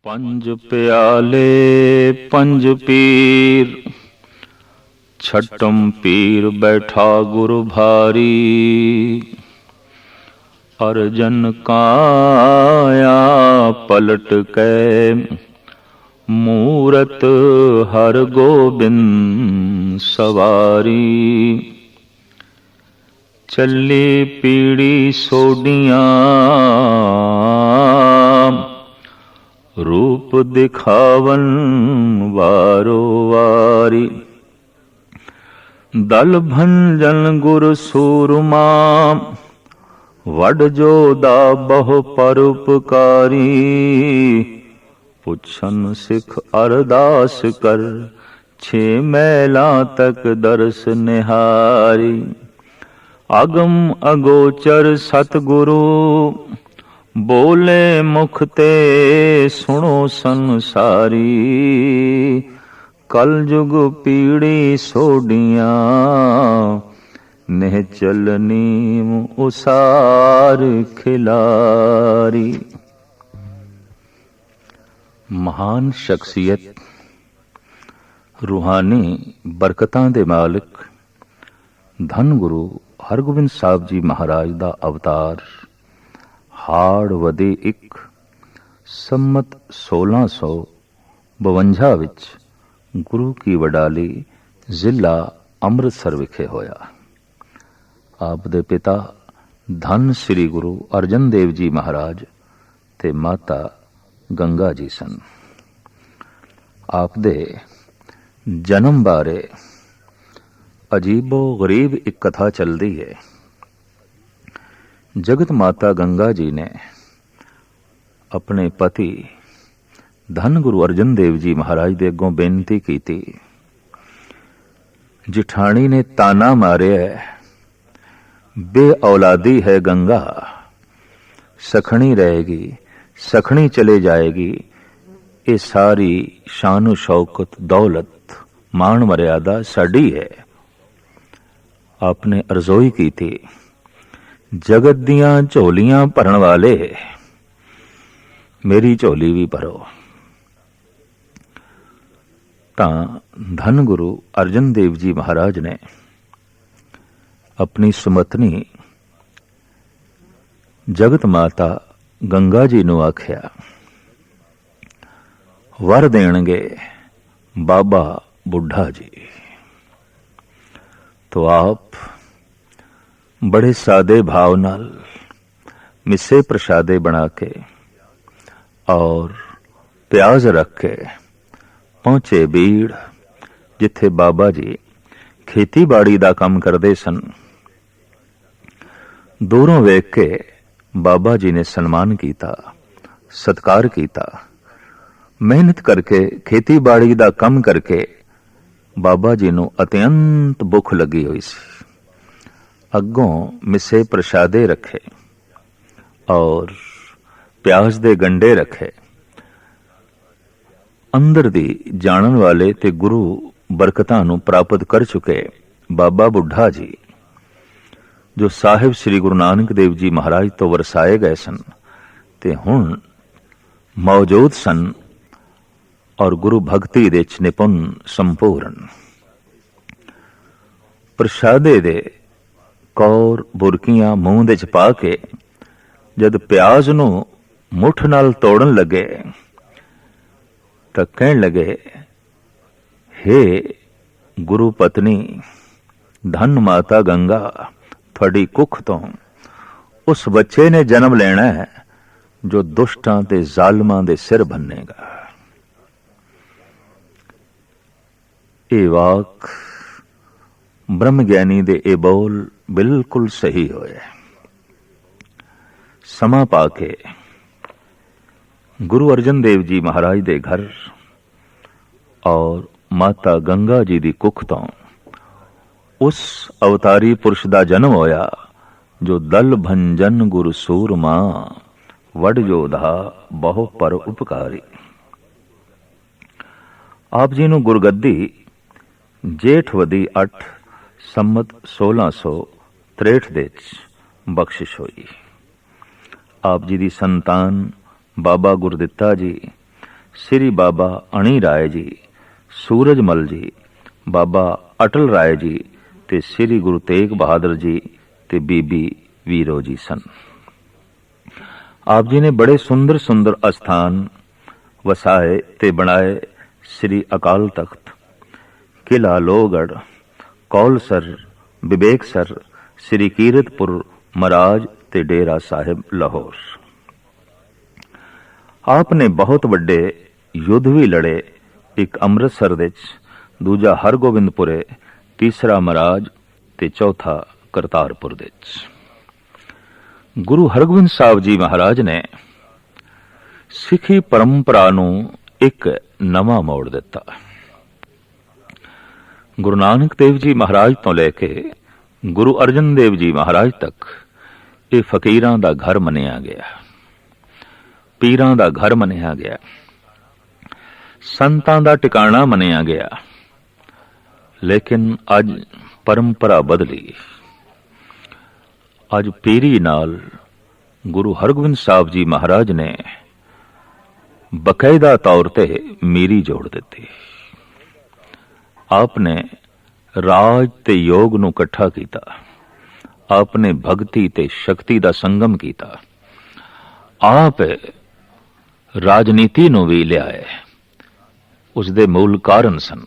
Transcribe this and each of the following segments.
पंज प्याले पंज पीर, छठम पीर बैठा गुरु भारी। अर्जन काया पलट के, मूरत हर गोबिंद सवारी। चली पीड़ी सोडियां, रूप दिखावन वारो वारी। दल भंजन गुर सूरमा, वड जोदा बहु परोपकारी। पुछन सिख अरदास कर, छे मैला तक दर्श निहारी। अगम अगोचर सतगुरु, बोले मुख ते सुनो संसारी। कल जुग पीड़ी सोडियां, निहचल नीम उसार खिलारी। महान शख्सियत, रूहानी बरकतां दे मालिक धन गुरु हरगोबिंद साहब जी महाराज दा अवतार हाड़ वधे एक सम्मत 1652 विच गुरु की वडाली जिला अमृतसर विखे होया। आप दे पिता धन श्री गुरु अर्जन देव जी महाराज ते माता गंगा जी सन। आप दे जन्म बारे अजीबो गरीब एक कथा चलती है। जगत माता गंगा जी ने अपने पति धन गुरु अर्जन देव जी महाराज दे अगों बेनती की थी। जिठाणी ने ताना मारे, बे औलादी है गंगा, सखणी रहेगी, सखणी चले जाएगी, ये सारी शान शौकत दौलत मान मर्यादा साडी है। आपने अर्जोई की थी, जगत दियां झोलियां भरन वाले, मेरी झोली भी भरो। तां धन गुरु अर्जन देव जी महाराज ने अपनी सुमतनी जगत माता गंगा जी नूं आख्या, वर देणगे बाबा बुढ़ा जी। तो आप बड़े सादे भाव नाल मिसे प्रसादे बना के और प्याज रख के पहुंचे बीड़, जिथे बाबा जी खेती बाड़ी दा काम करते सन। दूरों वेख के बाबा जी ने सन्मान किया, सत्कार किया। मेहनत करके खेती बाड़ी दा काम करके बाबा जी नूं अत्यंत भुख लगी हुई सी। अगों मिसे प्रसादे रखे और प्याज दे गंडे रखे। अंदर दी जानन वाले ते गुरु बरकतां नूं प्राप्त कर चुके बाबा बुढ़ा जी, जो साहिब श्री गुरु नानक देव जी महाराज तो वरसाए गए सन ते हुण मौजूद सन और गुरु भक्ति दे च निपुण संपूर्ण। प्रसादे दे कौर बुरकियां मूंह दे च पा के जद प्याज नूं मुठ नाल तोड़न लगे तां कहण लगे, हे गुरु पत्नी धन माता गंगा, थोड़ी कुख तो उस बच्चे ने जन्म लेना है जो दुष्टां ते जालमां दे सिर भन्नेगा। ये वाक ब्रह्म ज्ञानी दे ए बोल बिल्कुल सही होए। समा पाके गुरु अर्जन देव जी महाराज दे घर और माता गंगा जी दी कुख तो उस अवतारी पुरुष दा जन्म होया जो दल भंजन गुरु सूरमा, वड जोधा बहु पर उपकारी। आप जी नूं गुरगद्दी जेठवदी 8 संमत 1663 दे बख्शिश हुई। आप जी दी संतान बाबा गुरदित्ता जी श्री बाबा अणी राय जी, सूरजमल जी, बाबा अटल राय जी ते श्री गुरु तेग बहादुर जी ते बीबी वीरो जी सन। आप जी ने बड़े सुंदर सुंदर अस्थान वसाए ते बनाए। श्री अकाल तख्त, किला लोहगढ़, कौलसर, विवेकसर, श्री कीरतपुर महाराज ते डेरा साहिब लाहौर। आपने बहुत वड्डे युद्ध भी लड़े, एक अमृतसर विच, दूजा हरगोबिंदपुरे, तीसरा महाराज ते चौथा करतारपुर विच। गुरु हरगोबिंद साहब जी महाराज ने सिखी परंपरा नूं एक नवा मोड़ दिता। गुरु नानक देव जी महाराज तो लैके गुरु अर्जन देव जी महाराज तक ये फकीरां दा घर मनिया गया, पीरां दा घर मनिया गया, संतां दा टिकाणा मनिया गया। लेकिन अज परंपरा बदली। अज पीरी नाल गुरु हरगोबिंद साहब जी महाराज ने बकायदा तौर ते मीरी जोड़ दी। आपने राज ते योग नूं इकट्ठा कीता, आपने भगती ते शक्ति दा संगम कीता, आप राजनीति नूं भी लियाए। उसदे मूल कारण सन।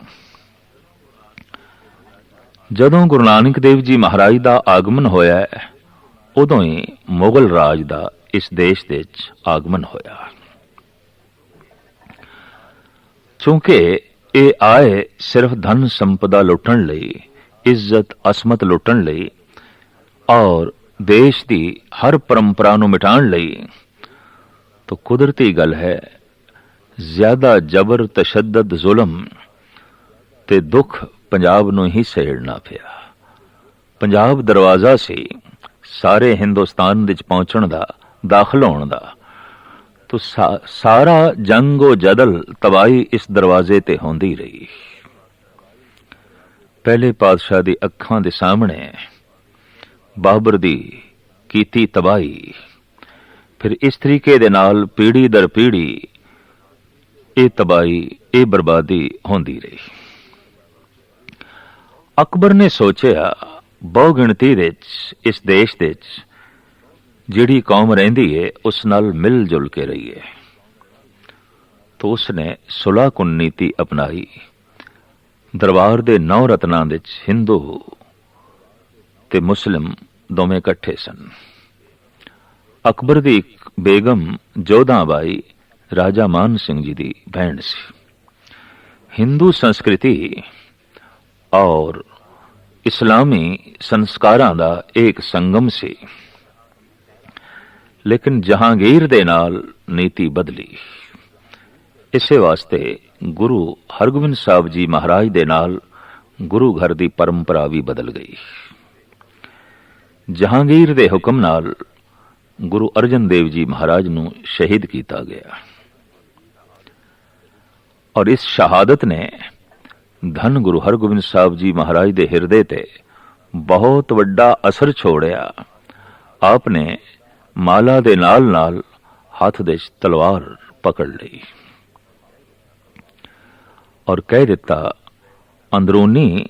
जदों गुरु नानक देव जी महाराज दा आगमन होया, उदों ही मुगल राज दा इस देश दे विच आगमन होया। चूंकि ये आए सिर्फ धन संपदा लुटण लई, इज्जत असमत लुटण लई और देश की हर परंपरा नूं मिटाण लई, तो कुदरती गल है ज्यादा जबर, तशद्दद, जुल्म ते दुख पंजाब नूं ही सहेड़ना पिया। पंजाब दरवाजा सी सारे हिंदुस्तान विच पहुंचण दा, दाखिल होण दा। तो सारा जंगो जदल तबाही इस दरवाजे ते होंदी रही। पहले पातशाह दी अखां दे सामने बाबर दी कीती तबाही, फिर इस तरीके दे नाल पीढ़ी दर पीढ़ी ये तबाही, ये बर्बादी होंदी रही। अकबर ने सोचा बहु गिणती इस देश दे जिहड़ी कौम रहिंदी है उस नाल मिल जुल के रहीए। तो उसने सुलह कुन नीति अपनाई। दरबार दे 9 रत्नां विच हिंदू ते मुस्लिम दोवें इकट्ठे सन। अकबर दी बेगम जोधाबाई राजा मान सिंह जी दी भैण सी। हिंदू संस्कृति और इस्लामी संस्कारां दा एक संगम सी। लेकिन जहांगीर दे नाल नीति बदली। इसे वास्ते गुरु हरगोबिंद साहब जी महाराज दे नाल गुरु घर दी परंपरा भी बदल गई। जहांगीर दे हुक्म नाल गुरु अर्जन देव जी महाराज नूं शहीद किया गया और इस शहादत ने धन गुरु हरगोबिंद साहब जी महाराज दे हिरदे ते बहुत वड्डा असर छोड़िया। आपने माला दे नाल नाल हाथ दे तलवार पकड़ लई और कह दिता अंदरूनी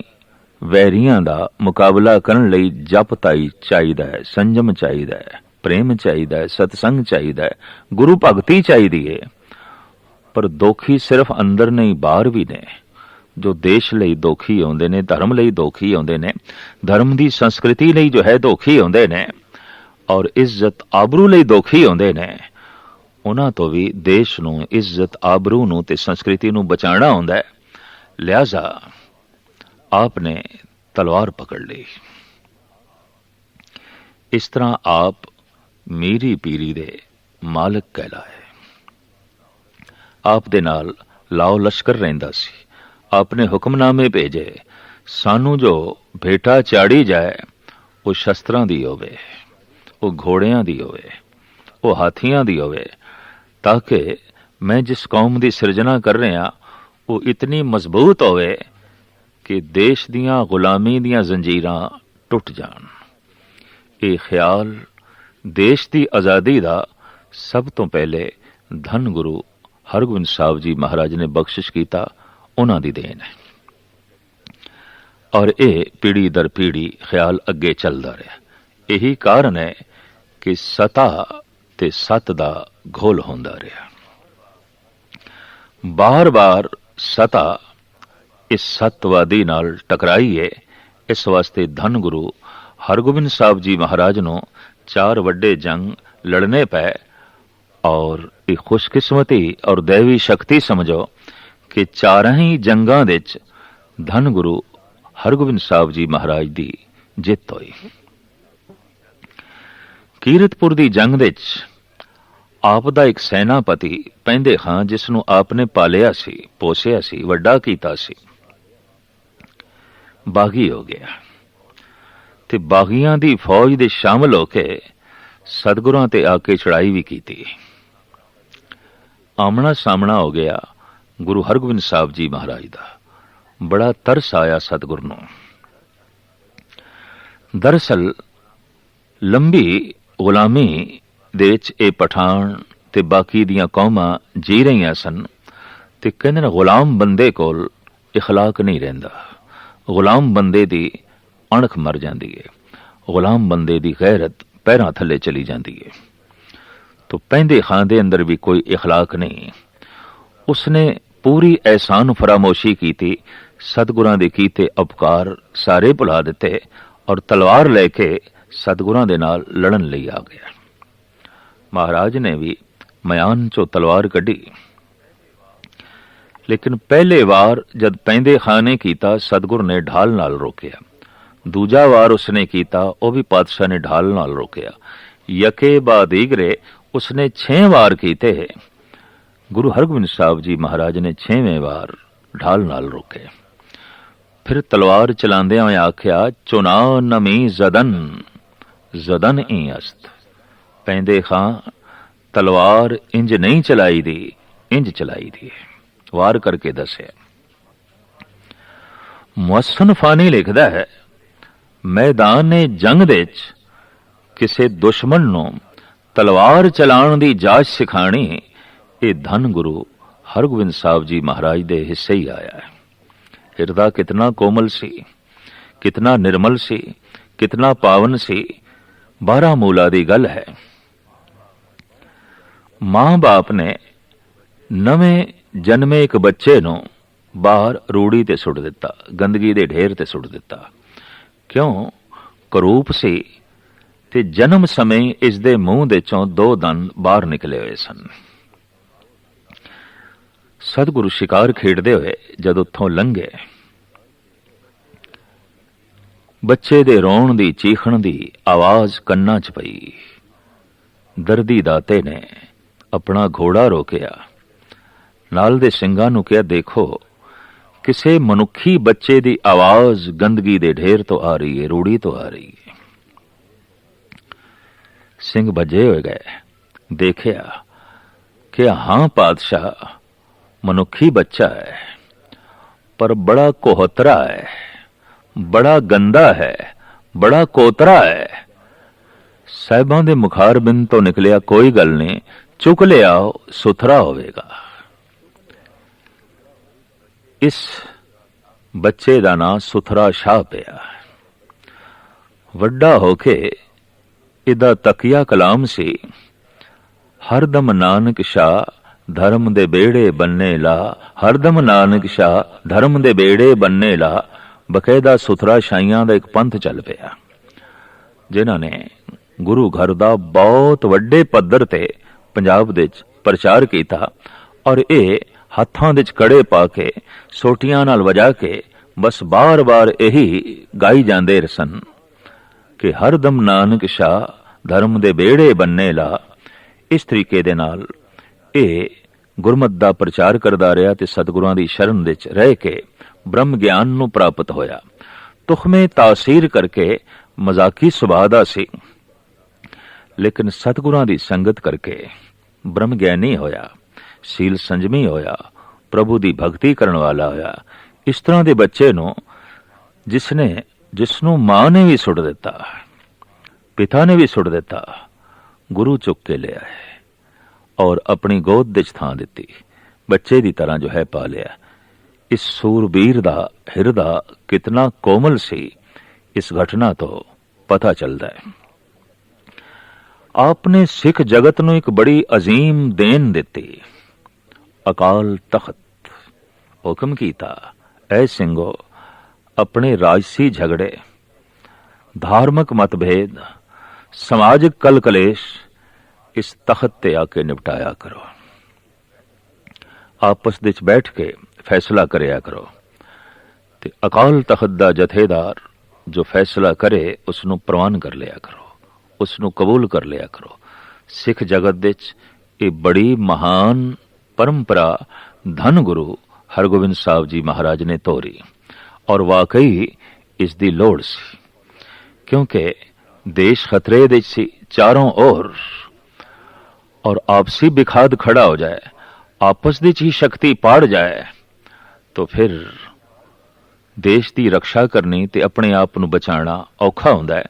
वैरियां दा मुकाबला करन लई जप ताई चाहिदा है, संयम चाहिदा है, प्रेम चाहिदा है, सतसंग चाहिदा है, गुरु भगती चाहिदी है। पर दोखी सिर्फ अंदर नहीं बाहर भी ने। जो देश लई दोखी आउंदे ने, धर्म लई दोखी आउंदे ने, धर्म दी संस्कृति लई जो है दोखी आउंदे ने और इज्जत आबरू लई दोखी आउंदे ने, उन्हां तो भी देश नूं, इज्जत आबरू नूं ते संस्कृति नूं बचाना हुंदा है। लिहाजा आपने तलवार पकड़ ली। इस तरह आप मीरी पीरी दे मालिक कहलाए। आप दे नाल लाओ लश्कर रहिंदा सी। आपने हुक्मनामे भेजे, सानू जो भेटा चाड़ी जाए वो शस्त्रां दी होवे, वो घोड़ियां दी होवे, वो हाथियां दी होवे, ताकि मैं जिस कौम दी सिरजना कर रहा वो इतनी मजबूत होवे कि देश दियां गुलामी दियां जंजीरां टुट जान। ये ख्याल देश की आज़ादी का सब तो पहले धन गुरु ਹਰਗੋਬਿੰਦ ਸਾਹਿਬ ਜੀ ਮਹਾਰਾਜ ਨੇ ਬਖਸ਼ਿਸ਼ ਕੀਤਾ, ਉਹਨਾਂ ਦੀ ਦੇਣ ਹੈ। ਔਰ ਇਹ ਪੀੜ੍ਹੀ ਦਰ ਪੀੜ੍ਹੀ ਖਿਆਲ ਅੱਗੇ ਚੱਲਦਾ ਰਿਹਾ। ਇਹੀ ਕਾਰਨ ਹੈ ਕਿ ਸਤਾ ਤੇ ਸਤ ਦਾ ਘੋਲ ਹੁੰਦਾ ਰਿਹਾ। ਬਾਰ-ਬਾਰ ਸਤਾ ਇਸ ਸਤਵਾਦੀ ਨਾਲ ਟਕਰਾਈ ਹੈ। ਇਸ ਵਾਸਤੇ ਧੰਨ ਗੁਰੂ ਹਰਗੋਬਿੰਦ ਸਾਹਿਬ ਜੀ ਮਹਾਰਾਜ ਨੂੰ 4 ਵੱਡੇ ਜੰਗ ਲੜਨੇ ਪਏ। ਔਰ ਇਹ ਖੁਸ਼ਕਿਸਮਤੀ ਔਰ ਦੇਵੀ ਸ਼ਕਤੀ ਸਮਝੋ ਕਿ 4 ਹੀ ਜੰਗਾਂ ਵਿੱਚ ਧੰਨ ਗੁਰੂ ਹਰਗੋਬਿੰਦ ਸਾਹਿਬ ਜੀ ਮਹਾਰਾਜ ਦੀ ਜਿੱਤ ਹੋਈ। ਕੀਰਤਪੁਰ ਦੀ ਜੰਗ ਵਿੱਚ ਆਪ ਦਾ ਇੱਕ ਸੈਨਾਪਤੀ ਪੈਂਦੇ ਖਾਂ, ਜਿਸ ਨੂੰ ਆਪ ਨੇ ਪਾਲਿਆ ਸੀ, ਪੋਸਿਆ ਸੀ, ਵੱਡਾ ਕੀਤਾ ਸੀ, ਬਾਗੀ ਹੋ ਗਿਆ ਤੇ ਬਾਗੀਆਂ ਦੀ ਫੌਜ ਦੇ ਸ਼ਾਮਲ ਹੋ ਕੇ ਸਤਿਗੁਰਾਂ ਤੇ ਆ ਕੇ ਚੜਾਈ ਵੀ ਕੀਤੀ। ਆਮਣਾ ਸਾਹਮਣਾ ਹੋ ਗਿਆ ਗੁਰੂ ਹਰਗੋਬਿੰਦ ਸਾਹਿਬ ਜੀ ਮਹਾਰਾਜ ਦਾ। ਬੜਾ ਤਰਸ ਆਇਆ ਸਤਿਗੁਰ ਨੂੰ। ਦਰਅਸਲ ਲੰਬੀ ਗੁਲਾਮੀ ਦੇ ਵਿੱਚ ਇਹ ਪਠਾਨ ਤੇ ਬਾਕੀ ਦੀਆਂ ਕੌਮਾਂ ਜੀ ਰਹੀਆਂ ਸਨ ਤੇ ਕਹਿੰਦੇ ਨੇ ਗੁਲਾਮ ਬੰਦੇ ਕੋਲ ਇਖਲਾਕ ਨਹੀਂ ਰਹਿੰਦਾ। ਗੁਲਾਮ ਬੰਦੇ ਦੀ ਅਣਖ ਮਰ ਜਾਂਦੀ ਹੈ। ਗੁਲਾਮ ਬੰਦੇ ਦੀ ਗੈਰਤ ਪੈਰਾਂ ਥੱਲੇ ਚਲੀ ਜਾਂਦੀ ਹੈ। ਤੋ ਪੈਂਦੇ ਖਾਂ ਦੇ ਅੰਦਰ ਵੀ ਕੋਈ ਇਖਲਾਕ ਨਹੀਂ। ਉਸਨੇ ਪੂਰੀ ਅਹਿਸਾਨ ਫਰਾਮੋਸ਼ੀ ਕੀਤੀ, ਸਤਿਗੁਰਾਂ ਦੇ ਕੀਤੇ ਉਪਕਾਰ ਸਾਰੇ ਭੁਲਾ ਦਿੱਤੇ ਔਰ ਤਲਵਾਰ ਲੈ ਕੇ ਸਤਿਗੁਰਾਂ ਦੇ ਨਾਲ ਲੜਨ ਲਈ ਆ ਗਿਆ। ਮਹਾਰਾਜ ਨੇ ਵੀ ਮਿਆਨ ਚੋਂ ਤਲਵਾਰ ਕੱਢੀ, ਲੇਕਿਨ ਪਹਿਲੇ ਵਾਰ ਜਦ ਪੈਂਦੇ ਖਾਂ ਨੇ ਕੀਤਾ, ਸਤਿਗੁਰ ਨੇ ਢਾਲ ਨਾਲ ਰੋਕਿਆ। ਦੂਜਾ ਵਾਰ ਉਸਨੇ ਕੀਤਾ, ਉਹ ਵੀ ਪਾਤਸ਼ਾਹ ਨੇ ਢਾਲ ਨਾਲ ਰੋਕਿਆ। ਯਕੇ ਬਾਦ ਈਗਰੇ ਉਸਨੇ 6 ਵਾਰ ਕੀਤੇ। ਗੁਰੂ ਹਰਗੋਬਿੰਦ ਸਾਹਿਬ ਜੀ ਮਹਾਰਾਜ ਨੇ 6ਵੇਂ ਵਾਰ ਢਾਲ ਨਾਲ ਰੋਕੇ। ਫਿਰ ਤਲਵਾਰ ਚਲਾਉਂਦਿਆਂ ਹੋਇਆ ਆਖਿਆ, ਚੁਨਾ ਨਮੀ ਜ਼ਦਨ ਜ਼ਦਨ ਈ ਅਸਤ। ਪੈਂਦੇ ਖਾਂ ਤਲਵਾਰ ਇੰਜ ਨਹੀਂ ਚਲਾਈ ਦੀ, ਇੰਜ ਚਲਾਈ ਦੀ। ਵਾਰ ਕਰਕੇ ਦੱਸਿਆ। ਮੁਹੱਸਨ ਫਾਨੀ ਲਿਖਦਾ ਹੈ, ਮੈਦਾਨ ਜੰਗ ਦੇ ਵਿੱਚ ਕਿਸੇ ਦੁਸ਼ਮਣ ਨੂੰ ਤਲਵਾਰ ਚਲਾਉਣ ਦੀ ਜਾਚ ਸਿਖਾਣੀ, ਇਹ ਧੰਨ ਗੁਰੂ ਹਰਗੋਬਿੰਦ ਸਾਹਿਬ ਜੀ ਮਹਾਰਾਜ ਦੇ ਹਿੱਸੇ ਹੀ ਆਇਆ ਹੈ। ਹਿਰਦਾ ਕਿਤਨਾ ਕੋਮਲ ਸੀ, ਕਿਤਨਾ ਨਿਰਮਲ ਸੀ, ਕਿਤਨਾ ਪਾਵਨ ਸੀ। 12 ਮੂਲਾ ਦੀ ਗੱਲ ਹੈ। ਮਾਂ ਬਾਪ ਨੇ ਨਵੇਂ ਜਨਮੇ ਇੱਕ ਬੱਚੇ ਨੂੰ ਬਾਹਰ ਰੂੜੀ ਤੇ ਸੁੱਟ ਦਿੱਤਾ, ਗੰਦਗੀ ਦੇ ਢੇਰ ਤੇ ਸੁੱਟ ਦਿੱਤਾ। ਕਿਉਂ? ਕਰੂਪ ਸੀ ਤੇ ਜਨਮ ਸਮੇਂ ਇਸ ਦੇ ਮੂੰਹ ਦੇ ਚੋਂ 2 ਦੰਦ ਬਾਹਰ ਨਿਕਲੇ ਹੋਏ ਸਨ। ਸਤਿਗੁਰੂ ਸ਼ਿਕਾਰ ਖੇਡਦੇ ਹੋਏ ਜਦ ਉੱਥੋਂ ਲੰਘੇ, ਬੱਚੇ ਦੇ ਰੋਣ ਦੀ, ਚੀਖਣ ਦੀ ਆਵਾਜ਼ ਕੰਨਾਂ 'ਚ ਪਈ। ਦਰਦੀ ਦਾਤੇ ਨੇ ਆਪਣਾ ਘੋੜਾ ਰੋਕਿਆ, ਨਾਲ ਦੇ ਸਿੰਘਾਂ ਨੂੰ ਕਿਹਾ, ਦੇਖੋ ਕਿਸੇ ਮਨੁੱਖੀ ਬੱਚੇ ਦੀ ਆਵਾਜ਼ ਗੰਦਗੀ ਦੇ ਢੇਰ ਤੋਂ ਆ ਰਹੀ ਹੈ, ਰੂੜੀ ਤੋਂ ਆ ਰਹੀ ਹੈ। ਸਿੰਘ ਭੱਜੇ ਹੋਏ ਗਏ, ਦੇਖਿਆ ਕਿ ਹਾਂ ਪਾਤਸ਼ਾਹ, ਮਨੁੱਖੀ ਬੱਚਾ ਹੈ, ਪਰ ਬੜਾ ਕੋਹਤਰਾ ਹੈ, ਬੜਾ ਗੰਦਾ ਹੈ, ਬੜਾ ਕੋਤਰਾ ਹੈ। ਸਾਹਿਬਾਂ ਦੇ ਮੁਖਾਰਬਿੰਦ ਤੋਂ ਨਿਕਲਿਆ, ਕੋਈ ਗੱਲ ਨਹੀਂ, ਚੁੱਕ ਲਿਆਓ, ਸੁਥਰਾ ਹੋਵੇਗਾ। ਇਸ ਬੱਚੇ ਦਾ ਨਾਂ ਸੁਥਰਾ ਸ਼ਾਹ ਪਿਆ। ਵੱਡਾ ਹੋ ਕੇ ਇਹਦਾ ਤਕੀਆ ਕਲਾਮ ਸੀ, ਹਰਦਮ ਨਾਨਕ ਸ਼ਾਹ ਧਰਮ ਦੇ ਬੇੜੇ ਬੰਨੇ ਲਾ, ਹਰਦਮ ਨਾਨਕ ਸ਼ਾਹ ਧਰਮ ਦੇ ਬੇੜੇ ਬੰਨੇ ਲਾ। ਬਕਾਇਦਾ ਸੁਥਰਾ ਸ਼ਾਹੀਆਂ ਦਾ ਇੱਕ ਪੰਥ ਚੱਲ ਪਿਆ, ਜਿਨ੍ਹਾਂ ਨੇ ਗੁਰੂ ਘਰ ਦਾ ਬਹੁਤ ਵੱਡੇ ਪੱਧਰ ਤੇ ਪੰਜਾਬ ਦੇ ਵਿੱਚ ਪ੍ਰਚਾਰ ਕੀਤਾ। ਔਰ ਇਹ ਹੱਥਾਂ ਦੇ ਵਿੱਚ ਕੜੇ ਪਾ ਕੇ, ਸੋਟੀਆਂ ਨਾਲ ਵਜਾ ਕੇ ਬਸ ਬਾਰ-ਬਾਰ ਇਹੀ ਗਾਈ ਜਾਂਦੇ ਸਨ ਕਿ ਹਰਦਮ ਨਾਨਕ ਸ਼ਾਹ ਧਰਮ ਦੇ ਬੇੜੇ ਬੰਨੇ ਲਾ। ਇਸ ਤਰੀਕੇ ਦੇ ਨਾਲ ਇਹ ਗੁਰਮਤ ਦਾ ਪ੍ਰਚਾਰ ਕਰਦਾ ਰਿਹਾ ਤੇ ਸਤਿਗੁਰਾਂ ਦੀ ਸ਼ਰਨ ਵਿੱਚ ਰਹਿ ਕੇ ਬ੍ਰਹਮ ਗਿਆਨ ਨੂੰ ਪ੍ਰਾਪਤ ਹੋਇਆ। ਤੁਖਮੇ ਤਾਸੀਰ ਕਰਕੇ ਮਜ਼ਾਕੀ ਸੁਭਾਅ ਦਾ ਸੀ, ਲੇਕਿਨ ਸਤਿਗੁਰਾਂ ਦੀ ਸੰਗਤ ਕਰਕੇ ਬ੍ਰਹਮ ਗਿਆਨੀ ਹੋਇਆ, ਸੀਲ ਸੰਜਮੀ ਹੋਇਆ, ਪ੍ਰਭੂ ਦੀ ਭਗਤੀ ਕਰਨ ਵਾਲਾ ਹੋਇਆ। ਇਸ ਤਰ੍ਹਾਂ ਦੇ ਬੱਚੇ ਨੂੰ ਜਿਸ ਨੂੰ ਮਾਂ ਨੇ ਵੀ ਸੁੱਟ ਦਿੱਤਾ, ਪਿਤਾ ਨੇ ਵੀ ਸੁੱਟ ਦਿੱਤਾ, ਗੁਰੂ ਚੁੱਕ ਕੇ ਲਿਆ ਹੈ ਔਰ ਆਪਣੀ ਗੋਦ ਵਿੱਚ ਥਾਂ ਦਿੱਤੀ। ਬੱਚੇ ਦੀ ਤਰ੍ਹਾਂ ਜੋ ਹੈ ਪਾਲਿਆ। ਇਸ ਸੂਰਬੀਰ ਦਾ ਹਿਰਦਾ ਕਿਤਨਾ ਕੋਮਲ ਸੀ, ਇਸ ਘਟਨਾ ਤੋਂ ਪਤਾ ਚੱਲਦਾ ਹੈ। ਆਪ ਨੇ ਸਿੱਖ ਜਗਤ ਨੂੰ ਇੱਕ ਬੜੀ ਅਜ਼ੀਮ ਦੇਣ ਦਿੱਤੀ। ਅਕਾਲ ਤਖਤ ਹੁਕਮ ਕੀਤਾ, ਐ ਸਿੰਘੋ, ਆਪਣੇ ਰਾਜਸੀ ਝਗੜੇ, ਧਾਰਮਿਕ ਮਤਭੇਦ, ਸਮਾਜਿਕ ਕਲ ਕਲੇਸ਼ ਇਸ ਤਖਤ ਤੇ ਆ ਕੇ ਨਿਪਟਾਇਆ ਕਰੋ। ਆਪਸ ਵਿੱਚ ਬੈਠ ਕੇ ਫੈਸਲਾ ਕਰਿਆ ਕਰੋ ਤੇ ਅਕਾਲ ਤਖਤ ਦਾ ਜਥੇਦਾਰ ਜੋ ਫੈਸਲਾ ਕਰੇ ਉਸ ਨੂੰ ਪ੍ਰਵਾਨ ਕਰ ਲਿਆ ਕਰੋ, ਉਸ ਨੂੰ ਕਬੂਲ ਕਰ ਲਿਆ ਕਰੋ। ਸਿੱਖ ਜਗਤ ਵਿੱਚ ਇਹ ਬੜੀ ਮਹਾਨ ਪਰੰਪਰਾ ਧੰਨ ਗੁਰੂ ਹਰਗੋਬਿੰਦ ਸਾਹਿਬ ਜੀ ਮਹਾਰਾਜ ਨੇ ਤੋਰੀ, ਔਰ ਵਾਕਈ ਇਸ ਦੀ ਲੋੜ ਸੀ, ਕਿਉਂਕਿ ਦੇਸ਼ ਖਤਰੇ ਵਿੱਚ ਸੀ ਚਾरों ओर, और आपसी विखाद खड़ा हो जाए, आपस ਵਿੱਚ ਹੀ ਸ਼ਕਤੀ ਪਾੜ ਜਾਏ, तो फिर ਦੇਸ਼ ਦੀ ਰੱਖਿਆ ਕਰਨੀ ਤੇ ਆਪਣੇ ਆਪ ਨੂੰ ਬਚਾਉਣਾ ਔਖਾ ਹੁੰਦਾ ਹੈ।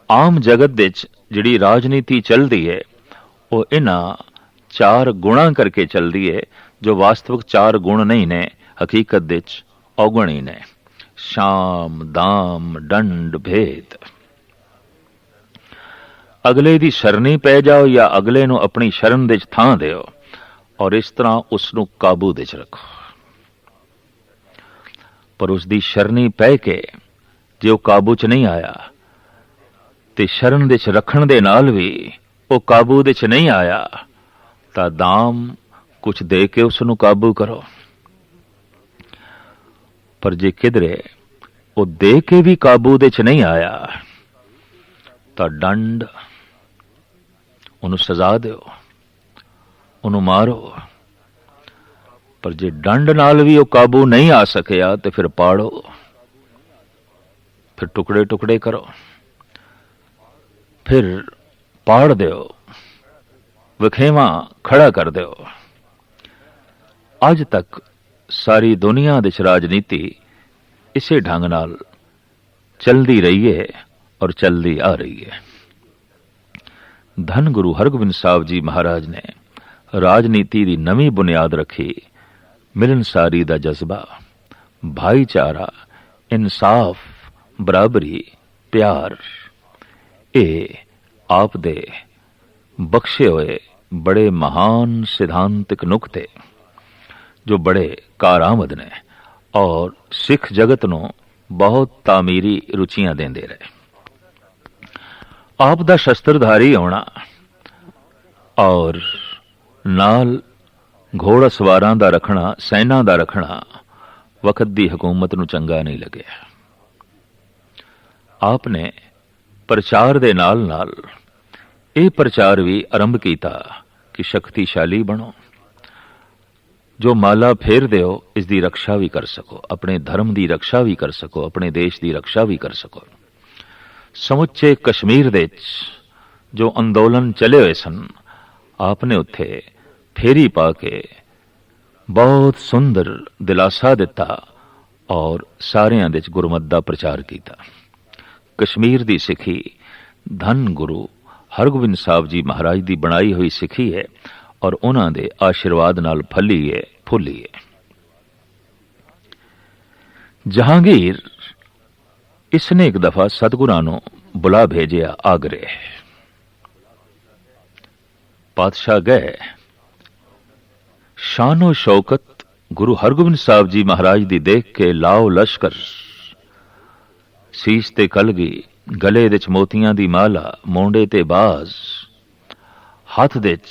ਆਮ ਜਗਤ ਵਿੱਚ ਜਿਹੜੀ ਰਾਜਨੀਤੀ ਚੱਲਦੀ ਹੈ ਉਹ ਇਹਨਾਂ 4 ਗੁਣਾਂ ਕਰਕੇ ਚੱਲਦੀ ਹੈ, ਜੋ ਵਾਸਤਵਿਕ 4 ਗੁਣ ਨਹੀਂ ਨੇ, ਹਕੀਕਤ ਵਿੱਚ ਔਗਣ ਹੀ ਨੇ। ਸ਼ਾਮ, ਦਾਮ, ਡੰਡ, ਭੇਦ। ਅਗਲੇ ਦੀ ਸ਼ਰਨੀ ਪੈ ਜਾਓ ਜਾਂ ਅਗਲੇ ਨੂੰ ਆਪਣੀ ਸ਼ਰਨ ਵਿੱਚ ਥਾਂ ਦਿਓ, ਔਰ ਇਸ ਤਰ੍ਹਾਂ ਉਸ ਨੂੰ ਕਾਬੂ ਵਿੱਚ ਰੱਖੋ। ਪਰ ਉਸ ਦੀ ਸ਼ਰਨੀ ਪੈ ਕੇ ਜੇ ਉਹ ਕਾਬੂ 'ਚ ਨਹੀਂ ਆਇਆ ਤੇ ਸ਼ਰਨ ਵਿੱਚ ਰੱਖਣ ਦੇ ਨਾਲ ਵੀ ਉਹ ਕਾਬੂ ਵਿੱਚ ਨਹੀਂ ਆਇਆ, ਤਾਂ ਦਾਮ ਕੁਛ ਦੇ ਕੇ ਉਸ ਨੂੰ ਕਾਬੂ ਕਰੋ। ਪਰ ਜੇ ਕਿਧਰੇ ਉਹ ਦੇ ਕੇ ਵੀ ਕਾਬੂ ਵਿੱਚ ਨਹੀਂ ਆਇਆ ਤਾਂ ਡੰਡ, ਉਹਨੂੰ ਸਜ਼ਾ ਦਿਓ, ਉਹਨੂੰ ਮਾਰੋ। ਪਰ ਜੇ ਡੰਡ ਨਾਲ ਵੀ ਉਹ ਕਾਬੂ ਨਹੀਂ ਆ ਸਕਿਆ ਤੇ ਫਿਰ ਪਾੜੋ, ਫਿਰ ਟੁਕੜੇ ਟੁਕੜੇ ਕਰੋ, ਫਿਰ ਪਾੜ ਦਿਓ, ਵਖੇਵਾ ਖੜਾ ਕਰ ਦਿਓ। ਅੱਜ ਤੱਕ ਸਾਰੀ ਦੁਨੀਆ ਦੇ ਰਾਜਨੀਤੀ ਇਸੇ ਢੰਗ ਨਾਲ ਚਲਦੀ ਰਹੀ ਹੈ ਔਰ ਚਲਦੀ ਆ ਰਹੀ ਹੈ। ਧੰਨ ਗੁਰੂ ਹਰਗੋਬਿੰਦ ਸਾਹਿਬ ਜੀ ਮਹਾਰਾਜ ਨੇ ਰਾਜਨੀਤੀ ਦੀ ਨਵੀਂ ਬੁਨਿਆਦ ਰੱਖੀ। ਮਿਲਨਸਾਰੀ ਦਾ ਜਜ਼ਬਾ, ਭਾਈਚਾਰਾ, ਇਨਸਾਫ, ਬਰਾਬਰੀ, ਪਿਆਰ, ਇਹ ਆਪ ਦੇ ਬਖਸ਼ੇ ਹੋਏ ਬੜੇ ਮਹਾਨ ਸਿਧਾਂਤਿਕ ਨੁਕਤੇ ਜੋ ਬੜੇ ਕਾਰਾਮਦ ਨੇ ਔਰ ਸਿੱਖ ਜਗਤ ਨੂੰ ਬਹੁਤ ਤਾਮੀਰੀ ਰੁਚੀਆਂ ਦਿੰਦੇ ਰਹੇ। ਆਪ ਦਾ ਸ਼ਸਤਰਧਾਰੀ ਹੋਣਾ ਔਰ ਨਾਲ ਘੋੜਾ ਸਵਾਰਾਂ ਦਾ ਰੱਖਣਾ, ਸੈਨਾ ਦਾ ਰੱਖਣਾ ਵਕਤ ਦੀ ਹਕੂਮਤ ਨੂੰ ਚੰਗਾ ਨਹੀਂ ਲੱਗਿਆ। ਆਪ ਨੇ ਪ੍ਰਚਾਰ ਦੇ ਨਾਲ ਨਾਲ ਇਹ ਪ੍ਰਚਾਰ ਵੀ ਆਰੰਭ ਕੀਤਾ ਕਿ ਸ਼ਕਤੀਸ਼ਾਲੀ ਬਣੋ, ਜੋ ਮਾਲਾ ਫੇਰਦੇ ਹੋ ਇਸ ਦੀ ਰੱਖਿਆ ਵੀ ਕਰ ਸਕੋ, ਆਪਣੇ ਧਰਮ ਦੀ ਰੱਖਿਆ ਵੀ ਕਰ ਸਕੋ, ਆਪਣੇ ਦੇਸ਼ ਦੀ ਰੱਖਿਆ ਵੀ ਕਰ ਸਕੋ। ਸਮੁੱਚੇ ਕਸ਼ਮੀਰ ਦੇ ਵਿੱਚ ਜੋ ਅੰਦੋਲਨ ਚਲੇ ਹੋਏ ਸਨ, ਆਪ ਨੇ ਉੱਥੇ ਫੇਰੀ ਪਾ ਕੇ ਬਹੁਤ ਸੁੰਦਰ ਦਿਲਾਸਾ ਦਿੱਤਾ ਔਰ ਸਾਰਿਆਂ ਦੇ ਵਿੱਚ ਗੁਰਮਤਿ ਦਾ ਪ੍ਰਚਾਰ ਕੀਤਾ। ਕਸ਼ਮੀਰ ਦੀ ਸਿੱਖੀ ਧੰਨ ਗੁਰੂ ਹਰਗੋਬਿੰਦ ਸਾਹਿਬ ਜੀ ਮਹਾਰਾਜ ਦੀ ਬਣਾਈ ਹੋਈ ਸਿੱਖੀ ਹੈ ਔਰ ਉਹਨਾਂ ਦੇ ਆਸ਼ੀਰਵਾਦ ਨਾਲ ਫਲੀ ਹੈ, ਫੁੱਲੀ ਹੈ। ਜਹਾਂਗੀਰ ਇਸ ਨੇ ਇੱਕ ਦਫਾ ਸਤਿਗੁਰਾਂ ਨੂੰ ਬੁਲਾ ਭੇਜਿਆ ਆਗਰੇ। ਪਾਤਸ਼ਾਹ ਗਏ। ਸ਼ਾਨੋ ਸ਼ੌਕਤ ਗੁਰੂ ਹਰਗੋਬਿੰਦ ਸਾਹਿਬ ਜੀ ਮਹਾਰਾਜ ਦੀ ਦੇਖ ਕੇ ਲਾਓ ਲਸ਼ਕਰ, ਸੀਸ ਤੇ ਕਲਗੀ, ਗਲੇ ਵਿੱਚ ਮੋਤੀਆਂ ਦੀ ਮਾਲਾ, ਮੋਢੇ ਤੇ ਬਾਜ਼, ਹੱਥ ਵਿੱਚ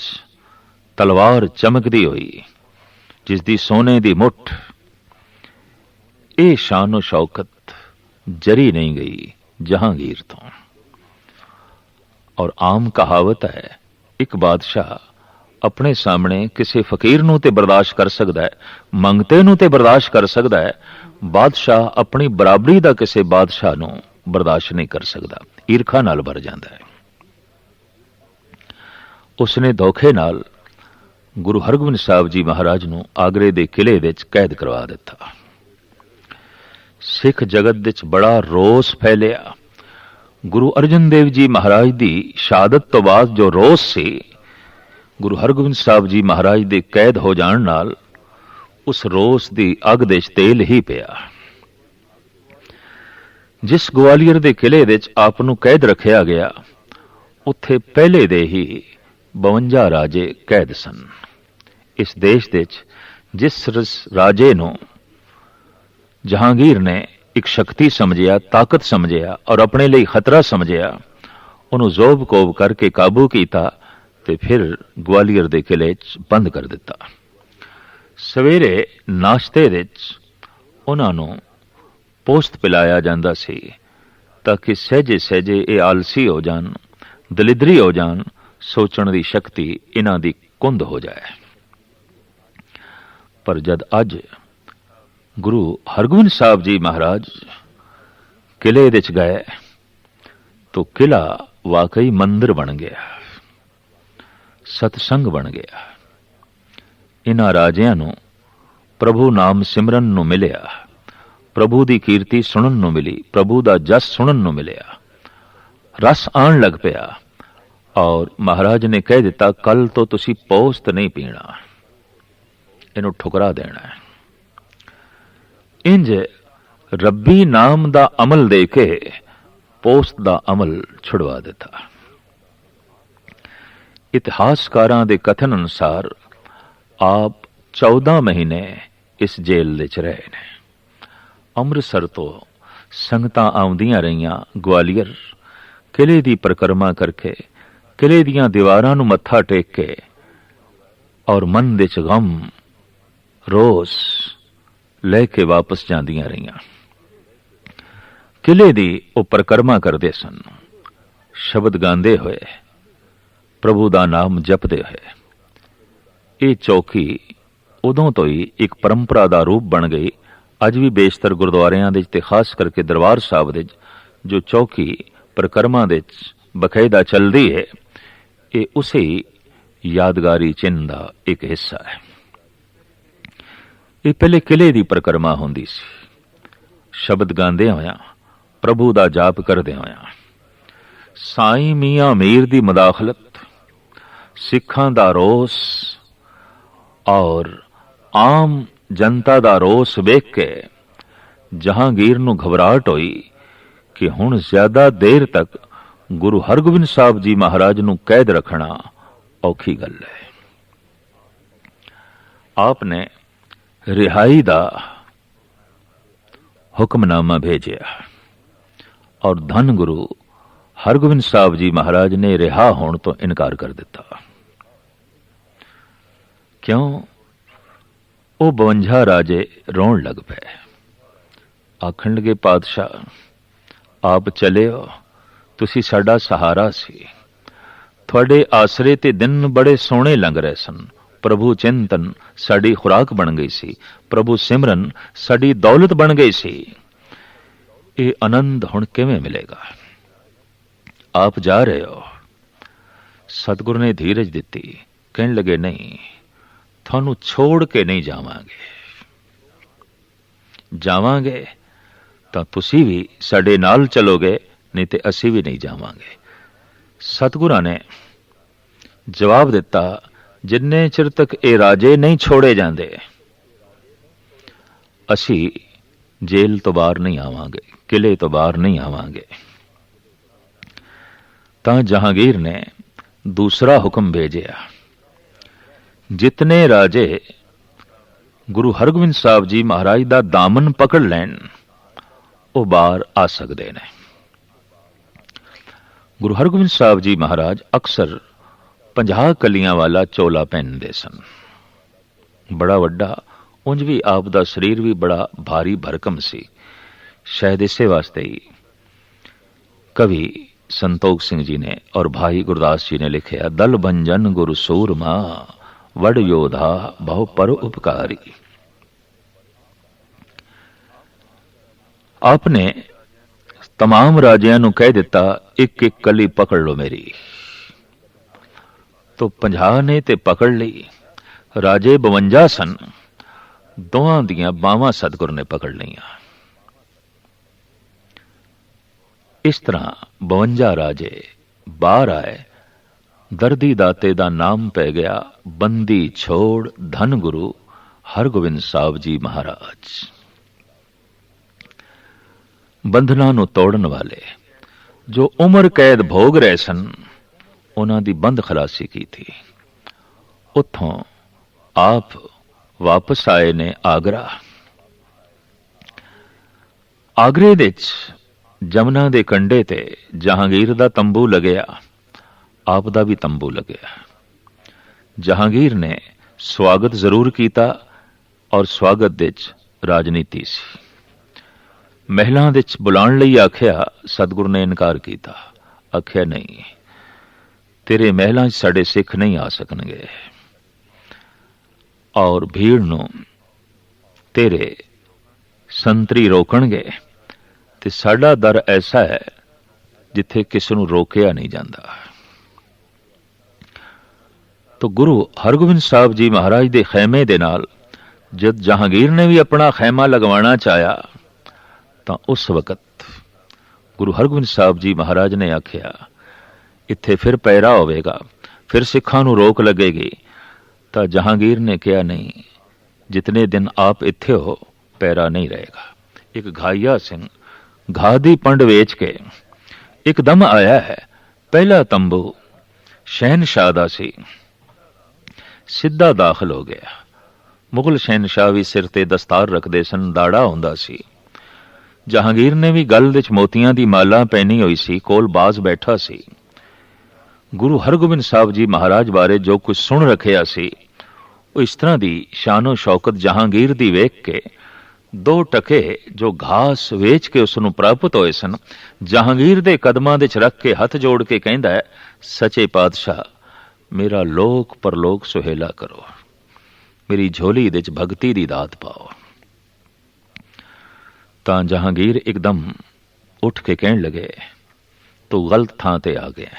ਤਲਵਾਰ ਚਮਕਦੀ ਹੋਈ ਜਿਸ ਦੀ ਸੋਨੇ ਦੀ ਮੁੱਠ। ਇਹ ਸ਼ਾਨੋ ਸ਼ੌਕਤ ਜਰੀ ਨਹੀਂ ਗਈ ਜਹਾਂਗੀਰ ਤੋਂ। ਔਰ ਆਮ ਕਹਾਵਤ ਹੈ, ਇੱਕ ਬਾਦਸ਼ਾਹ ਆਪਣੇ ਸਾਹਮਣੇ ਕਿਸੇ ਫਕੀਰ ਨੂੰ ਤੇ ਬਰਦਾਸ਼ਤ ਕਰ ਸਕਦਾ ਹੈ, ਮੰਗਤੇ ਨੂੰ ਤੇ ਬਰਦਾਸ਼ਤ ਕਰ ਸਕਦਾ ਹੈ, ਬਾਦਸ਼ਾਹ ਆਪਣੀ ਬਰਾਬਰੀ ਦਾ ਕਿਸੇ ਬਾਦਸ਼ਾਹ ਨੂੰ ਬਰਦਾਸ਼ਤ ਨਹੀਂ ਕਰ ਸਕਦਾ, ਈਰਖਾ ਨਾਲ ਭਰ ਜਾਂਦਾ ਹੈ। ਉਸਨੇ ਧੋਖੇ ਨਾਲ ਗੁਰੂ ਹਰਗੋਬਿੰਦ ਸਾਹਿਬ ਜੀ ਮਹਾਰਾਜ ਨੂੰ ਆਗਰੇ ਦੇ ਕਿਲੇ ਵਿੱਚ ਕੈਦ ਕਰਵਾ ਦਿੱਤਾ। ਸਿੱਖ ਜਗਤ ਵਿੱਚ ਬੜਾ ਰੋਸ ਫੈਲਿਆ। ਗੁਰੂ ਅਰਜਨ ਦੇਵ ਜੀ ਮਹਾਰਾਜ ਦੀ ਸ਼ਹਾਦਤ ਤੋਂ ਬਾਅਦ ਜੋ ਰੋਸ ਸੀ, ਗੁਰੂ ਹਰਗੋਬਿੰਦ ਸਾਹਿਬ ਜੀ ਮਹਾਰਾਜ ਦੇ ਕੈਦ ਹੋ ਜਾਣ ਨਾਲ उस रोस दी अग दे च तेल ही पिया। जिस ग्वालियर दे किले दे च आप नूं कैद रखिया गया, उत्थे पहले दे ही 52 राजे कैद सन। इस देश दे च जिस राजे नूं जहांगीर ने एक शक्ति समझिया, ताकत समझिया और अपने लिए खतरा समझिया, उन्होंने जोब कोब करके काबू किया ते फिर ग्वालियर दे किले च बंद कर दिता। सवेरे नाश्ते दे उन्होंने पोस्त पिलाया जाता सी ताकि सहजे सहजे ये आलसी हो जान, दलिदरी हो जान, सोचण की शक्ति इन्हां दी कुंद हो जाए। पर जद अज गुरु हरगोबिंद साहब जी महाराज किले दे च गए तो किला वाकई मंदिर बन गया, सतसंग बन गया। इन्हां राजियां नूं प्रभु नाम सिमरन नूं मिलिया, प्रभु दी कीर्ति सुनन नूं मिली, प्रभु दा जस सुनन नूं मिलिया, रस आण लग पिया और महाराज ने कह दिता कल तो तुसी पोस्त नहीं पीना, इनू ठुकरा देना है। इंज रब्बी नाम दा अमल दे के पोस्त दा अमल छुड़वा दिता। इतिहासकारां दे कथन अनुसार आप 14 महीने इस जेल दे च रहे ने। अमृतसर तो संगतां आउंदियां रहियां ग्वालियर, किले दी परिक्रमा करके किले दियां दीवारां नूं मत्था टेक के और मन दे च गम रोस लेके वापस जांदियां रहियां। किले दी वो परिक्रमा करदे सन, शब्द गांदे हुए, प्रभु दा नाम जपदे हुए। ये चौकी उदों तो ही एक परंपरा दा रूप बन गई। अज भी बेशतर गुरुद्वारियां दे ते खास करके दरबार साहब दे जो चौकी परिक्रमा दे बकायदा चलती है, ये उसे यादगारी चिन्ह दा एक हिस्सा है। ये पहले किले दी परिक्रमा होंदी सी, शब्द गांदे होया, प्रभु दा जाप करदे होया। साईं मियां मीर दी मुदाखलत, सिखां दा रोस और आम जनता दा रोस वेख के जहांगीर नूं घबराहट होई कि हुण ज्यादा देर तक गुरु हरगोबिंद साहब जी महाराज नूं कैद रखना औखी गल है। आपने रिहाई दा हुक्मनामा भेजिया और धन गुरु हरगोबिंद साहब जी महाराज ने रिहा होने तो इनकार कर दिता। क्यों? वो 52 राजे रोन लग पे, आखण लगे पातशाह आप चले हो, तुसी साडा सहारा सी, थोड़े आसरे ते दिन बड़े सोहणे लंघ रहे सन, प्रभु चिंतन साड़ी खुराक बन गई सी, प्रभु सिमरन साड़ी दौलत बन गई सी, ये आनंद हुण किवें मिलेगा? आप जा रहे हो। सतगुरु ने धीरज दिती, कहने लगे नहीं, थानू छोड़ के नहीं जावांगे, जावांगे तो तुसी भी साडे नाल चलोगे, नहीं तो असी भी नहीं जावांगे। सतगुरु ने जवाब दिता जिन्ने चिर तक ये राजे नहीं छोड़े जाते असी जेल तो बाहर नहीं आवांगे, किले तो बाहर नहीं आवांगे। तां जहांगीर ने दूसरा हुक्म भेजिया, जितने राजे गुरु हरगोबिंद साहब जी महाराज दा दामन पकड़ लैन वो बाहर आ सकते हैं। गुरु हरगोबिंद साहब जी महाराज अक्सर 50 कलियां वाला चोला पहनते सन, बड़ा वड्डा, उंज भी आप दा शरीर भी बड़ा भारी भरकम सी। शायद इसे वास्ते ही कवि संतोख सिंह जी ने और भाई गुरदास जी ने लिखा, दल भंजन गुरु सूरमा वड योधा बहु पर उपकारी। आपने तमाम राजियां नूं कह दिता एक एक कली पकड़ लो मेरी, तो 50 ने ते पकड़ ली। राजे 52 सन, दोवां दियां बावां सतगुर ने पकड़ लियां। इस तरह 52 राजे बाहर आए, दर्दी दाते दा नाम पै गया, बंदी छोड़ धन गुरु ਹਰਗੋਬਿੰਦ ਸਾਹਿਬ ਜੀ ਮਹਾਰਾਜ ਬੰਧਨਾਂ ਨੂੰ ਤੋੜਨ ਵਾਲੇ, ਜੋ ਉਮਰ ਕੈਦ ਭੋਗ ਰਹੇ ਸਨ, ਉਹਨਾਂ ਦੀ ਬੰਦ ਖਲਾਸੀ ਕੀਤੀ। ਉੱਥੋਂ ਆਪ ਵਾਪਸ ਆਏ ਨੇ ਆਗਰਾ। ਆਗਰੇ ਵਿੱਚ ਜਮਨਾ ਦੇ ਕੰਢੇ ਤੇ ਜਹਾਂਗੀਰ ਦਾ ਤੰਬੂ ਲੱਗਿਆ, ਆਪ ਦਾ ਵੀ ਤੰਬੂ ਲੱਗਿਆ। ਜਹਾਂਗੀਰ ਨੇ ਸਵਾਗਤ ਜ਼ਰੂਰ ਕੀਤਾ, ਔਰ ਸਵਾਗਤ ਵਿੱਚ ਰਾਜਨੀਤੀ ਸੀ। ਮਹਿਲਾਂ ਵਿੱਚ ਬੁਲਾਉਣ ਲਈ ਆਖਿਆ, ਸਤਿਗੁਰੂ ਨੇ ਇਨਕਾਰ ਕੀਤਾ। ਆਖਿਆ ਨਹੀਂ, ਤੇਰੇ ਮਹਿਲਾਂ 'ਚ ਸਾਡੇ ਸਿੱਖ ਨਹੀਂ ਆ ਸਕਣਗੇ, ਔਰ ਭੀੜ ਨੂੰ ਤੇਰੇ ਸੰਤਰੀ ਰੋਕਣਗੇ, ਤੇ ਸਾਡਾ ਦਰ ਐਸਾ ਹੈ ਜਿੱਥੇ ਕਿਸੇ ਨੂੰ ਰੋਕਿਆ ਨਹੀਂ ਜਾਂਦਾ। ਤਾਂ ਗੁਰੂ ਹਰਗੋਬਿੰਦ ਸਾਹਿਬ ਜੀ ਮਹਾਰਾਜ ਦੇ ਖੈਮੇ ਦੇ ਨਾਲ ਜਦ ਜਹਾਂਗੀਰ ਨੇ ਵੀ ਆਪਣਾ ਖੈਮਾ ਲਗਵਾਉਣਾ ਚਾਹਿਆ, ਤਾਂ ਉਸ ਵਕਤ ਗੁਰੂ ਹਰਗੋਬਿੰਦ ਸਾਹਿਬ ਜੀ ਮਹਾਰਾਜ ਨੇ ਆਖਿਆ, ਇੱਥੇ ਫਿਰ ਪਹਿਰਾ ਹੋਵੇਗਾ, ਫਿਰ ਸਿੱਖਾਂ ਨੂੰ ਰੋਕ ਲੱਗੇਗੀ। ਤਾਂ ਜਹਾਂਗੀਰ ਨੇ ਕਿਹਾ, ਨਹੀਂ, ਜਿਤਨੇ ਦਿਨ ਆਪ ਇੱਥੇ ਹੋ ਪਹਿਰਾ ਨਹੀਂ ਰਹੇਗਾ। ਇੱਕ ਘਾਈਆ ਸਿੰਘ ਘਾਹ ਦੀ ਪੰਡ ਵੇਚ ਕੇ ਇੱਕਦਮ ਆਇਆ ਹੈ। ਪਹਿਲਾ ਤੰਬੂ ਸ਼ਹਿਨਸ਼ਾਹ ਦਾ ਸੀ, ਸਿੱਧਾ ਦਾਖਲ ਹੋ ਗਿਆ। ਮੁਗਲ ਸ਼ਹਿਨਸ਼ਾਹ ਵੀ ਸਿਰ ਤੇ ਦਸਤਾਰ ਰੱਖਦੇ ਸਨ, ਦਾੜਾ ਹੁੰਦਾ ਸੀ। ਜਹਾਂਗੀਰ ਨੇ ਵੀ ਗਲ ਵਿੱਚ ਮੋਤੀਆਂ ਦੀ ਮਾਲਾ ਪਹਿਨੀ ਹੋਈ ਸੀ, ਕੋਲ ਬਾਜ਼ ਬੈਠਾ ਸੀ। ਗੁਰੂ ਹਰਗੋਬਿੰਦ ਸਾਹਿਬ ਜੀ ਮਹਾਰਾਜ ਬਾਰੇ ਜੋ ਕੁਝ ਸੁਣ ਰੱਖਿਆ ਸੀ, ਉਹ ਇਸ ਤਰ੍ਹਾਂ ਦੀ ਸ਼ਾਨੋ ਸ਼ੌਕਤ ਜਹਾਂਗੀਰ ਦੀ ਵੇਖ ਕੇ 2 ਟਕੇ ਜੋ ਘਾਸ ਵੇਚ ਕੇ ਉਸ ਨੂੰ ਪ੍ਰਾਪਤ ਹੋਏ ਸਨ, ਜਹਾਂਗੀਰ ਦੇ ਕਦਮਾਂ ਵਿੱਚ ਰੱਖ ਕੇ ਹੱਥ ਜੋੜ ਕੇ ਕਹਿੰਦਾ ਹੈ, ਸੱਚੇ ਪਾਤਸ਼ਾਹ, ਮੇਰਾ ਲੋਕ ਪਰਲੋਕ ਸੁਹੇਲਾ ਕਰੋ, ਮੇਰੀ ਝੋਲੀ ਵਿੱਚ ਭਗਤੀ ਦੀ ਦਾਤ ਪਾਓ। ਤਾਂ ਜਹਾਂਗੀਰ ਇੱਕਦਮ ਉੱਠ ਕੇ ਕਹਿਣ ਲੱਗੇ, ਤੂੰ ਗਲਤ ਥਾਂ ਤੇ ਆ ਗਿਆ।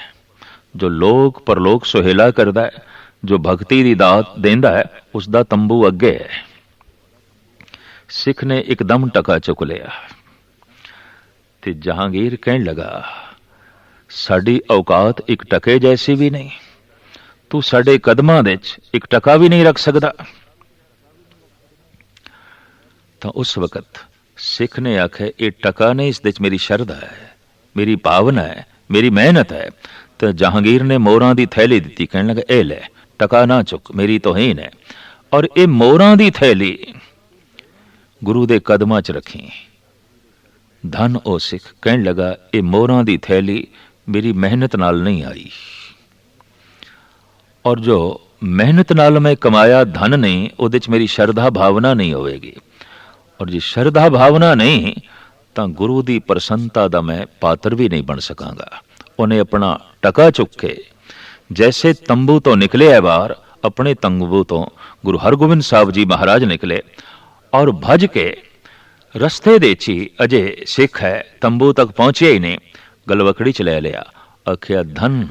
ਜੋ ਲੋਕ ਪਰਲੋਕ ਸੁਹੇਲਾ ਕਰਦਾ ਹੈ, ਜੋ ਭਗਤੀ ਦੀ ਦਾਤ ਦਿੰਦਾ ਹੈ, ਉਸ ਦਾ ਤੰਬੂ ਅੱਗੇ ਹੈ। ਸਿੱਖ ਨੇ ਇੱਕਦਮ ਟਕਾ ਚੁੱਕ ਲਿਆ ਤੇ ਜਹਾਂਗੀਰ ਕਹਿਣ ਲੱਗਾ, ਸਾਡੀ ਔਕਾਤ ਇੱਕ ਟਕੇ ਜੈਸੀ ਵੀ ਨਹੀਂ, ਤੂੰ ਸਾਡੇ ਕਦਮਾਂ ਵਿੱਚ ਇੱਕ ਟਕਾ ਵੀ ਨਹੀਂ ਰੱਖ ਸਕਦਾ। ਤਾਂ ਉਸ ਵਕਤ ਸਿੱਖ ਨੇ ਆਖਿਆ, ਇਹ ਟਕਾ ਨਹੀਂ, ਇਸ ਵਿੱਚ ਮੇਰੀ ਸ਼ਰਧਾ ਹੈ, ਮੇਰੀ ਭਾਵਨਾ ਹੈ, ਮੇਰੀ ਮਿਹਨਤ ਹੈ। ਤਾਂ ਜਹਾਂਗੀਰ ਨੇ ਮੋਹਰਾਂ ਦੀ ਥੈਲੀ ਦਿੱਤੀ, ਕਹਿਣ ਲੱਗਾ, ਇਹ ਲੈ, ਟਕਾ ਨਾ ਚੁੱਕ, ਮੇਰੀ ਤੋਹੀਨ ਹੈ। ਔਰ ਇਹ ਮੋਹਰਾਂ ਦੀ ਥੈਲੀ ਗੁਰੂ ਦੇ ਕਦਮਾਂ 'ਚ ਰੱਖੀ। ਧਨ ਉਹ ਸਿੱਖ, ਕਹਿਣ ਲੱਗਾ, ਇਹ ਮੋਹਰਾਂ ਦੀ ਥੈਲੀ ਮੇਰੀ ਮਿਹਨਤ ਨਾਲ ਨਹੀਂ ਆਈ, ਔਰ ਜੋ ਮਿਹਨਤ ਨਾਲ ਮੈਂ ਕਮਾਇਆ ਧਨ ਨਹੀਂ, ਉਹਦੇ 'ਚ ਮੇਰੀ ਸ਼ਰਧਾ ਭਾਵਨਾ ਨਹੀਂ ਹੋਵੇਗੀ। ਔਰ ਜੇ ਸ਼ਰਧਾ ਭਾਵਨਾ ਨਹੀਂ, ਤਾਂ ਗੁਰੂ ਦੀ ਪ੍ਰਸੰਨਤਾ ਦਾ ਮੈਂ ਪਾਤਰ ਵੀ ਨਹੀਂ ਬਣ ਸਕਾਂਗਾ। ਉਹਨੇ ਆਪਣਾ ਟਕਾ ਚੁੱਕ ਕੇ ਜੈਸੇ ਤੰਬੂ ਤੋਂ ਨਿਕਲਿਆ ਬਾਹਰ, ਆਪਣੇ ਤੰਬੂ ਤੋਂ ਗੁਰੂ ਹਰਗੋਬਿੰਦ ਸਾਹਿਬ ਜੀ ਮਹਾਰਾਜ ਨਿਕਲੇ, ਔਰ ਭੱਜ ਕੇ ਰਸਤੇ ਦੇ 'ਚ ਹੀ ਅਜੇ ਸਿੱਖ ਹੈ, ਤੰਬੂ ਤੱਕ ਪਹੁੰਚਿਆ ਹੀ ਨਹੀਂ, ਗਲਵਕੜੀ 'ਚ ਲੈ ਲਿਆ। ਆਖਿਆ, ਧਨ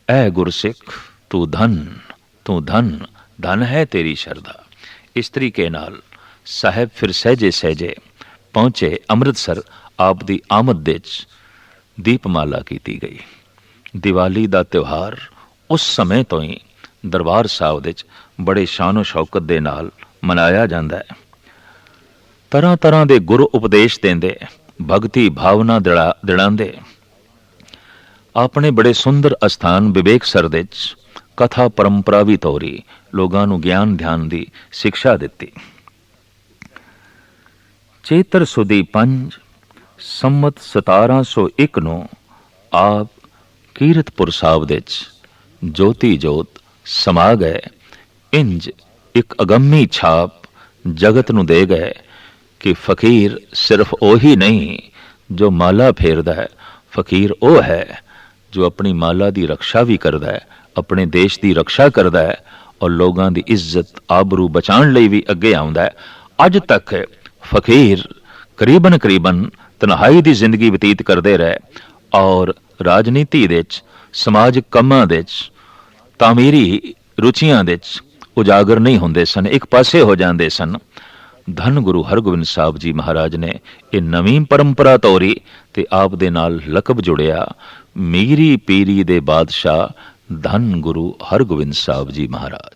ਐ ਗੁਰਸਿੱਖ, ਤੂੰ ਧਨ, ਤੂੰ ਧਨ, ਧਨ ਹੈ ਤੇਰੀ ਸ਼ਰਧਾ। ਇਸ ਤਰੀਕੇ ਨਾਲ ਸਾਹਿਬ ਫਿਰ ਸਹਿਜੇ ਸਹਿਜੇ ਪਹੁੰਚੇ ਅੰਮ੍ਰਿਤਸਰ। ਆਪ ਦੀ ਆਮਦ ਦੇ 'ਚ ਦੀਪਮਾਲਾ ਕੀਤੀ ਗਈ। ਦੀਵਾਲੀ ਦਾ ਤਿਉਹਾਰ ਉਸ ਸਮੇਂ ਤੋਂ ਹੀ ਦਰਬਾਰ ਸਾਹਿਬ ਵਿੱਚ ਬੜੇ ਸ਼ਾਨੋ ਸ਼ੌਕਤ ਦੇ ਨਾਲ ਮਨਾਇਆ ਜਾਂਦਾ ਹੈ। ਤਰ੍ਹਾਂ ਤਰ੍ਹਾਂ ਦੇ ਗੁਰੂ ਉਪਦੇਸ਼ ਦਿੰਦੇ, ਭਗਤੀ ਭਾਵਨਾ ਦਿੜਾਉਂਦੇ। ਆਪਣੇ ਬੜੇ ਸੁੰਦਰ ਅਸਥਾਨ ਵਿਵੇਕਸਰ ਵਿੱਚ ਕਥਾ ਪਰੰਪਰਾ ਵੀ ਤੋਰੀ, ਲੋਕਾਂ ਨੂੰ ਗਿਆਨ ਧਿਆਨ ਦੀ ਸਿੱਖਿਆ ਦਿੱਤੀ। ਚੇਤਰ ਸੁਦੀ 5 ਸੰਮਤ 1701 ਨੂੰ ਆਪ ਕੀਰਤਪੁਰ ਸਾਹਿਬ ਵਿੱਚ ਜੋਤੀ ਜੋਤ ਸਮਾ ਗਏ। ਇੰਜ ਇੱਕ ਅਗੰਮੀ ਛਾਪ ਜਗਤ ਨੂੰ ਦੇ ਗਏ ਕਿ ਫਕੀਰ ਸਿਰਫ ਉਹੀ ਨਹੀਂ ਜੋ ਮਾਲਾ ਫੇਰਦਾ ਹੈ, ਫਕੀਰ ਉਹ ਹੈ ਜੋ ਆਪਣੀ ਮਾਲਾ ਦੀ ਰਕਸ਼ਾ ਵੀ ਕਰਦਾ ਹੈ, ਆਪਣੇ ਦੇਸ਼ ਦੀ ਰਕਸ਼ਾ ਕਰਦਾ ਹੈ, ਔਰ ਲੋਕਾਂ ਦੀ ਇੱਜ਼ਤ ਆਬਰੂ ਬਚਾਉਣ ਲਈ ਵੀ ਅੱਗੇ ਆਉਂਦਾ ਹੈ। ਅੱਜ ਤੱਕ ਫਕੀਰ ਕਰੀਬਨ ਤਨਹਾਈ ਦੀ ਜ਼ਿੰਦਗੀ ਬਤੀਤ ਕਰਦੇ ਰਹੇ, ਔਰ ਰਾਜਨੀਤੀ ਦੇ 'ਚ, ਸਮਾਜਿਕ ਕੰਮਾਂ ਦੇ 'ਚ, ਤਾਮੀਰੀ ਰੁਚੀਆਂ ਦੇ 'ਚ ਉਜਾਗਰ ਨਹੀਂ ਹੁੰਦੇ ਸਨ, ਇੱਕ ਪਾਸੇ ਹੋ ਜਾਂਦੇ ਸਨ। ਧੰਨ ਗੁਰੂ ਹਰਗੋਬਿੰਦ ਸਾਹਿਬ ਜੀ ਮਹਾਰਾਜ ਨੇ ਇਹ ਨਵੀਂ ਪਰੰਪਰਾ ਤੋਰੀ ਤੇ ਆਪ ਦੇ ਨਾਲ ਲਕਬ ਜੁੜਿਆ, ਮੀਰੀ ਪੀਰੀ ਦੇ ਬਾਦਸ਼ਾਹ ਧੰਨ ਗੁਰੂ ਹਰਗੋਬਿੰਦ ਸਾਹਿਬ ਜੀ ਮਹਾਰਾਜ।